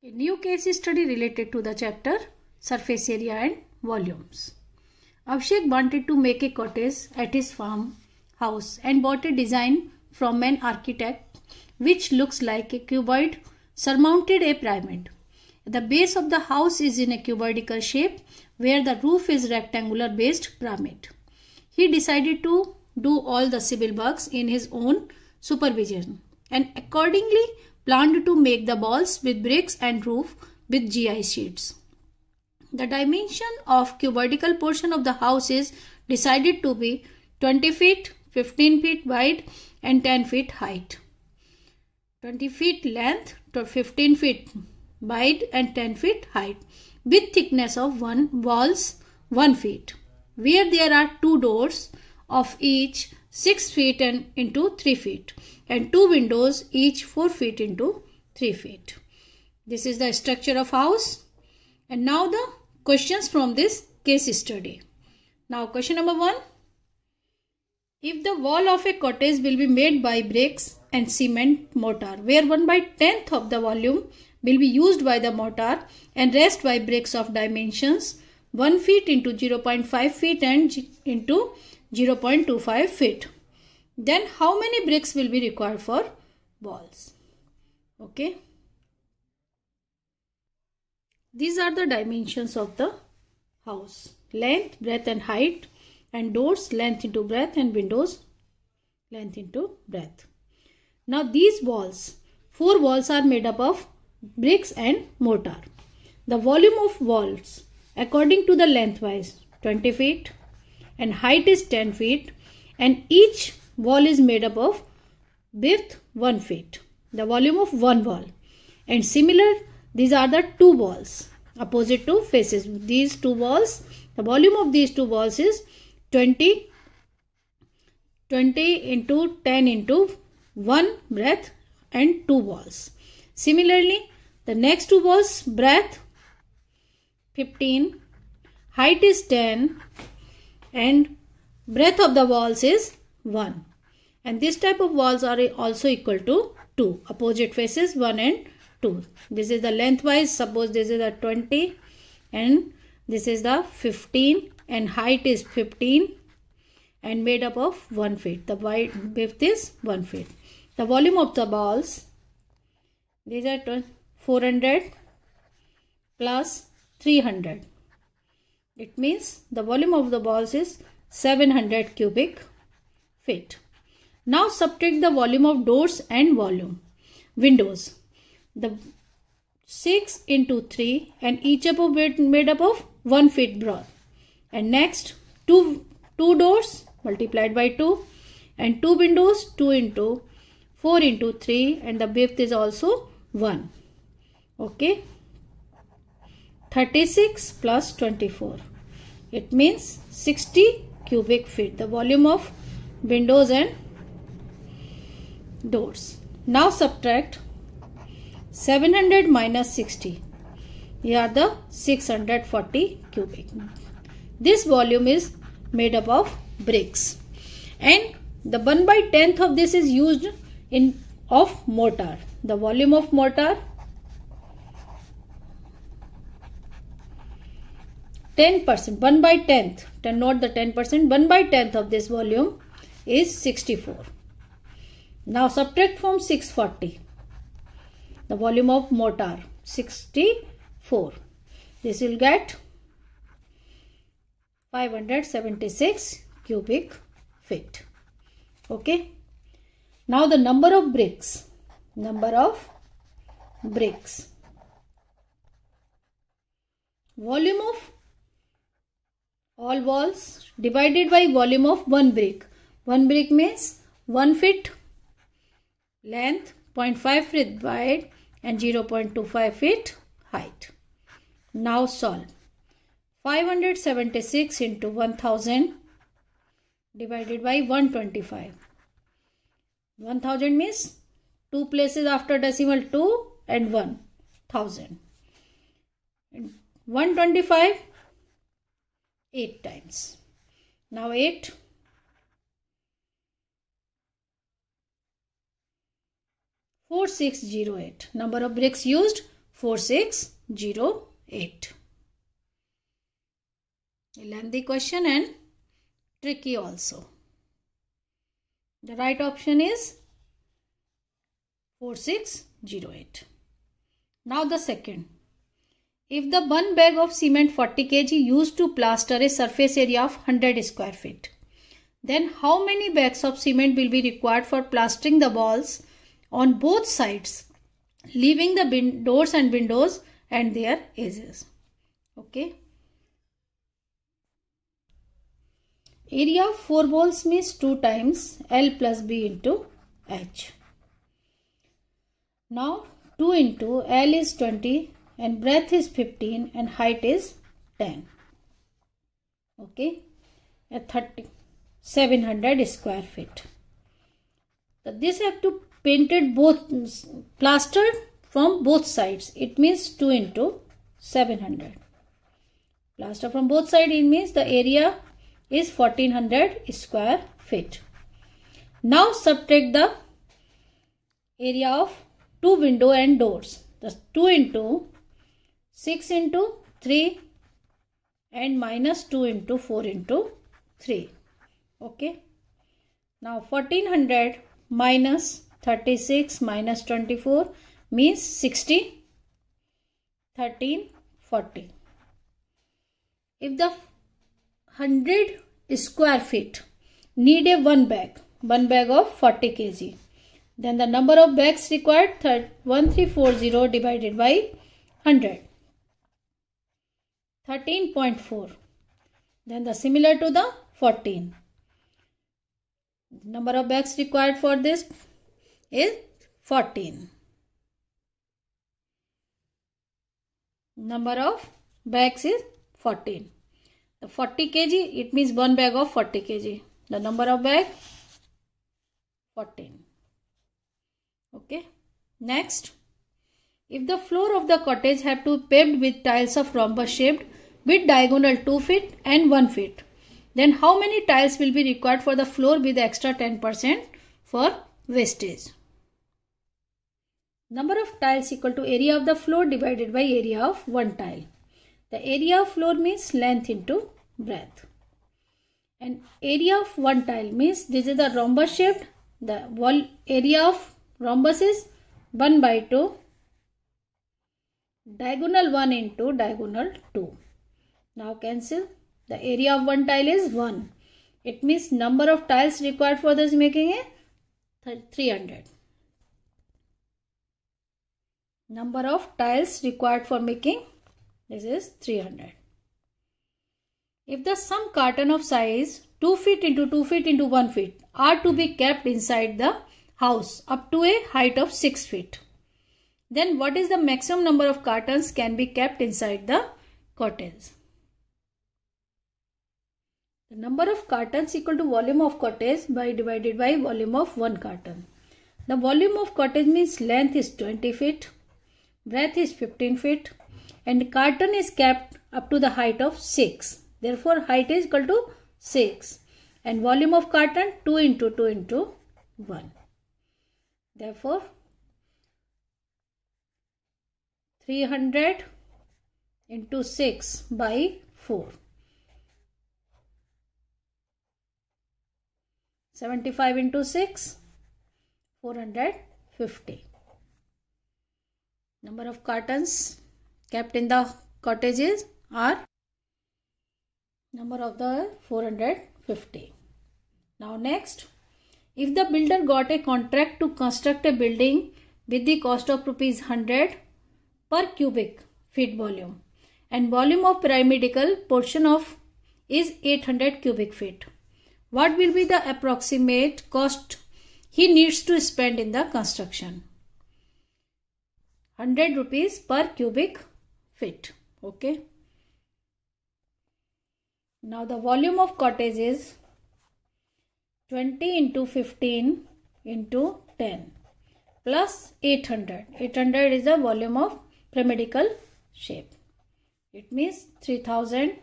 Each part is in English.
A new case study related to the chapter surface area and volumes. Abhishek wanted to make a cottage at his farm house and bought a design from an architect which looks like a cuboid surmounted a pyramid. The base of the house is in a cuboidal shape where the roof is rectangular based pyramid. He decided to do all the civil works in his own supervision and accordingly planned to make the walls with bricks and roof with GI sheets. The dimension of cuboidal portion of the house is decided to be 20 feet, 15 feet wide and 10 feet height. 20 feet length to 15 feet wide and 10 feet height with thickness of walls 1 feet, where there are 2 doors of each 6 feet and into 3 feet and 2 windows each 4 feet into 3 feet. This is the structure of house. And now the questions from this case study. Now question number 1. If the wall of a cottage will be made by bricks and cement mortar, where 1/10th of the volume will be used by the mortar and rest by bricks of dimensions 1 feet into 0.5 feet and into 0.25 feet. Then how many bricks will be required for walls? Okay. These are the dimensions of the house. Length, breadth and height, and doors length into breadth and windows length into breadth. Now these walls, 4 walls are made up of bricks and mortar. The volume of walls according to the lengthwise 20 feet and height is 10 feet and each wall is made up of width 1 feet. The volume of one wall. And similar, these are the 2 walls opposite to faces. These 2 walls, the volume of these 2 walls is 20 into 10 into 1 breadth and 2 walls. Similarly, the next 2 walls breadth 15, height is 10 and breadth of the walls is 1. And this type of walls are also equal to 2. Opposite faces 1 and 2. This is the lengthwise. Suppose this is the 20 and this is the 15 and height is 15 and made up of 1 feet. The width is 1 feet. The volume of the walls, these are 400 plus 300. It means the volume of the walls is 700 cubic feet. Now subtract the volume of doors and windows. The 6 into 3 and each of made up of 1 feet broad. And next 2 doors multiplied by 2 and 2 windows 2 into 4 into 3 and the width is also 1. Okay. 36 plus 24. It means 60 cubic feet. The volume of windows and doors. Now subtract 700 minus 60. Here are the 640 cubic. This volume is made up of bricks. And the 1/10th of this is used of mortar. The volume of mortar 10%, 1/10th, not the 10%, 1/10th of this volume is 64. Now subtract from 640. The volume of mortar 64. This will get 576 cubic feet. Okay. Now the number of bricks. Volume of all walls divided by volume of 1 brick. 1 brick means 1 feet length, 0.5 feet wide and 0.25 feet height. Now solve. 576 into 1000 divided by 125. 1000 means 2 places after decimal 2 and 1000. And 125 8 times. Now 8 4608. Number of bricks used 4608. A lengthy question and tricky also. The right option is 4608. Now the second. If the one bag of cement 40 kg used to plaster a surface area of 100 square feet, then how many bags of cement will be required for plastering the walls on both sides, leaving the doors and windows and their edges? Okay. Area of 4 walls means 2 times L plus B into H. Now 2 into L is 20 and breadth is 15 and height is 10. Okay. At 700 square feet. So this have to painted both, plastered from both sides. It means 2 into 700. Plaster from both sides, it means the area is 1400 square feet. Now subtract the area of 2 window and doors. The 2 into 6 into 3 and minus 2 into 4 into 3. Okay. Now 1400 minus 36 minus 24 means 60. 1340. If the 100 square feet need a one bag of 40 kg, then the number of bags required 1340 divided by 100. 13.4. Then the similar to the 14. Number of bags required for this is 14. Number of bags is 14. The 40 kg, it means one bag of 40 kg. The number of bag 14. Okay. Next, if the floor of the cottage have to be paved with tiles of rhombus shaped with diagonal 2 feet and 1 feet, then how many tiles will be required for the floor with extra 10% for wastage? Number of tiles equal to area of the floor divided by area of one tile. The area of floor means length into breadth. And area of one tile means this is the rhombus shaped. The wall area of rhombus is 1 by 2. Diagonal 1 into diagonal 2. Now cancel. The area of one tile is 1. It means number of tiles required for this making is 300. Number of tiles required for making this is 300. If the some carton of size 2 feet into 2 feet into 1 feet are to be kept inside the house up to a height of 6 feet, then what is the maximum number of cartons can be kept inside the cottage? The number of cartons equal to volume of cottage by divided by volume of one carton. The volume of cottage means length is 20 feet, breadth is 15 feet and carton is kept up to the height of 6. Therefore, height is equal to 6 and volume of carton 2 into 2 into 1. Therefore, 300 into 6 by 4. 75 into 6, 450. Number of cartons kept in the cottages are number of the 450. Now next, if the builder got a contract to construct a building with the cost of ₹100 per cubic feet volume and volume of pyramidal portion of is 800 cubic feet, what will be the approximate cost he needs to spend in the construction? 100 rupees per cubic feet. Okay. Now the volume of cottage is 20 into 15 into 10 plus 800. 800 is the volume of pyramidal shape. It means 3000.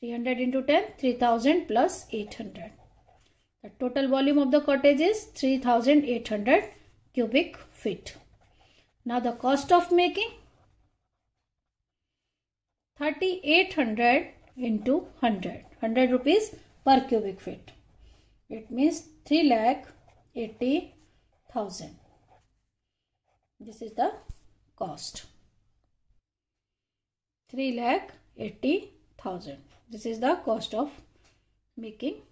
300 into 10, 3000 plus 800. The total volume of the cottage is 3800 cubic feet. Now the cost of making 3800 into 100 rupees per cubic feet. It means 3,80,000. This is the cost. 3,80,000. This is the cost of making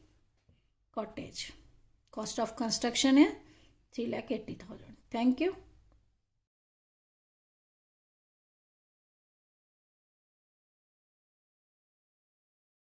cottage. Cost of construction is 3,80,000. Thank you.